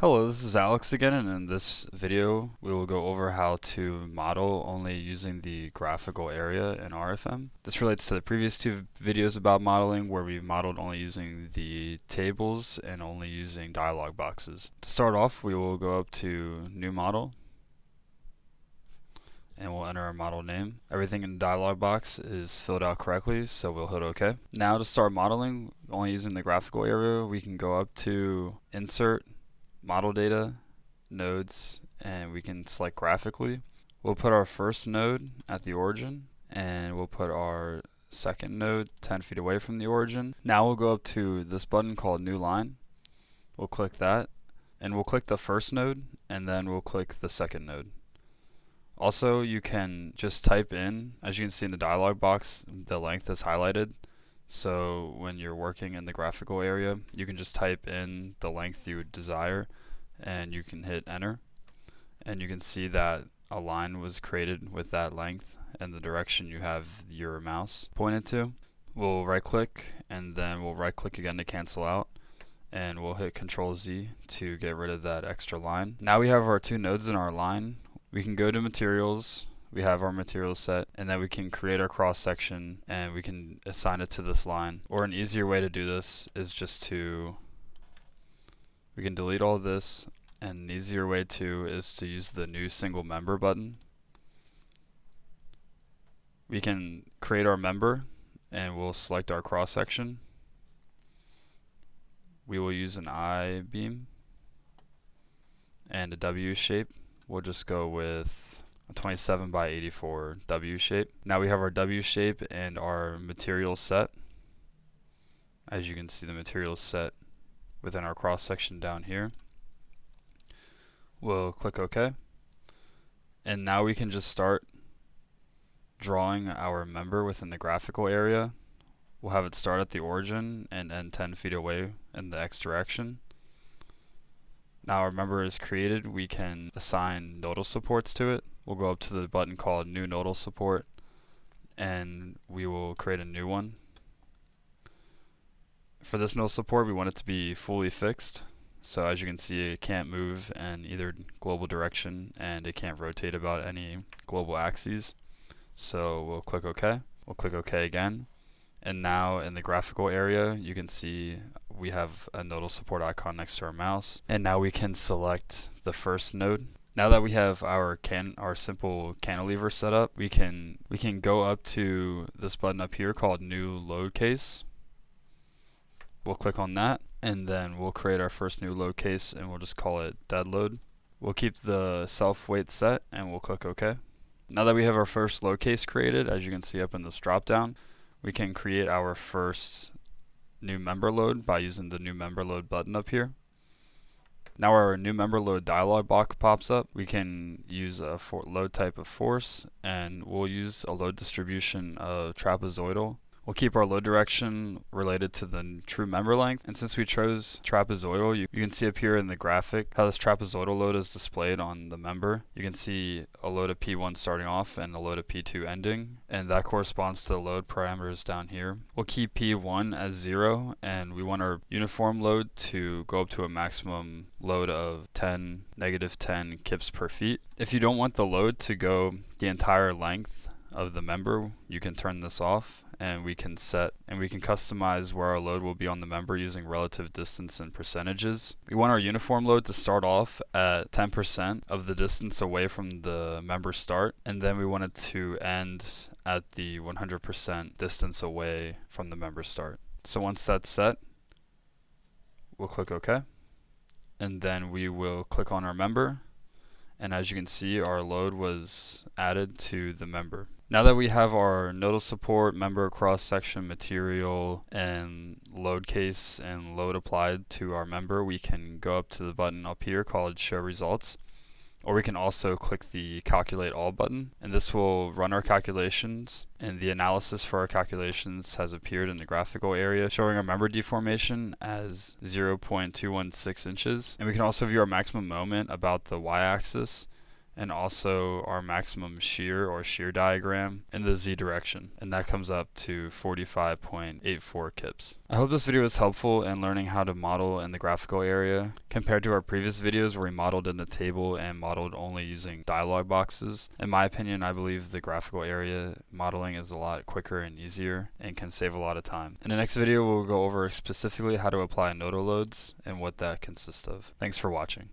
Hello, this is Alex again, and in this video we will go over how to model only using the graphical area in RFEM. This relates to the previous two videos about modeling where we modeled only using the tables and only using dialog boxes. To start off, we will go up to New Model and we'll enter our model name. Everything in the dialog box is filled out correctly, so we'll hit OK. Now to start modeling, only using the graphical area, we can go up to Insert, Model Data, Nodes, and we can select Graphically. We'll put our first node at the origin, and we'll put our second node 10 feet away from the origin. Now we'll go up to this button called New Line. We'll click that, and we'll click the first node, and then we'll click the second node. Also, you can just type in, as you can see in the dialog box, the length is highlighted. So when you're working in the graphical area, you can just type in the length you would desire and you can hit enter. And you can see that a line was created with that length and the direction you have your mouse pointed to. We'll right click and then we'll right click again to cancel out. And we'll hit Control Z to get rid of that extra line. Now we have our two nodes in our line. We can go to materials, we have our materials set, and then we can create our cross section and we can assign it to this line. Or an easier way to do this is just we can delete all this, and an easier way is to use the new single member button. We can create our member and we'll select our cross section. We will use an I-beam and a W shape. We'll just go with a 27 by 84 W shape. Now we have our W shape and our material set. As you can see, the material set within our cross section down here. We'll click OK. And now we can just start drawing our member within the graphical area. We'll have it start at the origin and end 10 feet away in the X direction. Now our member is created, we can assign nodal supports to it. We'll go up to the button called New Nodal Support and we will create a new one. For this nodal support, we want it to be fully fixed. So as you can see, it can't move in either global direction and it can't rotate about any global axes. So we'll click OK. We'll click OK again. And now in the graphical area, you can see we have a nodal support icon next to our mouse. And now we can select the first node. Now that we have our simple cantilever set up, we can go up to this button up here called New Load Case. We'll click on that, and then we'll create our first new load case, and we'll just call it Dead Load. We'll keep the self weight set, and we'll click OK. Now that we have our first load case created, as you can see up in this drop down, we can create our first new member load by using the new member load button up here. Now our new member load dialog box pops up. We can use a load type of force, and we'll use a load distribution of trapezoidal. We'll keep our load direction related to the true member length, and since we chose trapezoidal, you can see up here in the graphic how this trapezoidal load is displayed on the member. You can see a load of P1 starting off and a load of P2 ending, and that corresponds to the load parameters down here. We'll keep P1 as 0, and we want our uniform load to go up to a maximum load of -10 kips per feet. If you don't want the load to go the entire length of the member, you can turn this off, and we can customize where our load will be on the member using relative distance and percentages. We want our uniform load to start off at 10% of the distance away from the member start, and then we want it to end at the 100% distance away from the member start. So once that's set, we'll click OK, and then we will click on our member, and as you can see, our load was added to the member. Now that we have our nodal support, member cross section, material, and load case and load applied to our member, we can go up to the button up here called Show Results. Or we can also click the Calculate All button, and this will run our calculations, and the analysis for our calculations has appeared in the graphical area, showing our member deformation as 0.216 inches. And we can also view our maximum moment about the y-axis, and also our maximum shear or shear diagram in the Z direction, and that comes up to 45.84 kips. I hope this video was helpful in learning how to model in the graphical area compared to our previous videos where we modeled in the table and modeled only using dialog boxes. In my opinion, I believe the graphical area modeling is a lot quicker and easier and can save a lot of time. In the next video, we'll go over specifically how to apply nodal loads and what that consists of. Thanks for watching.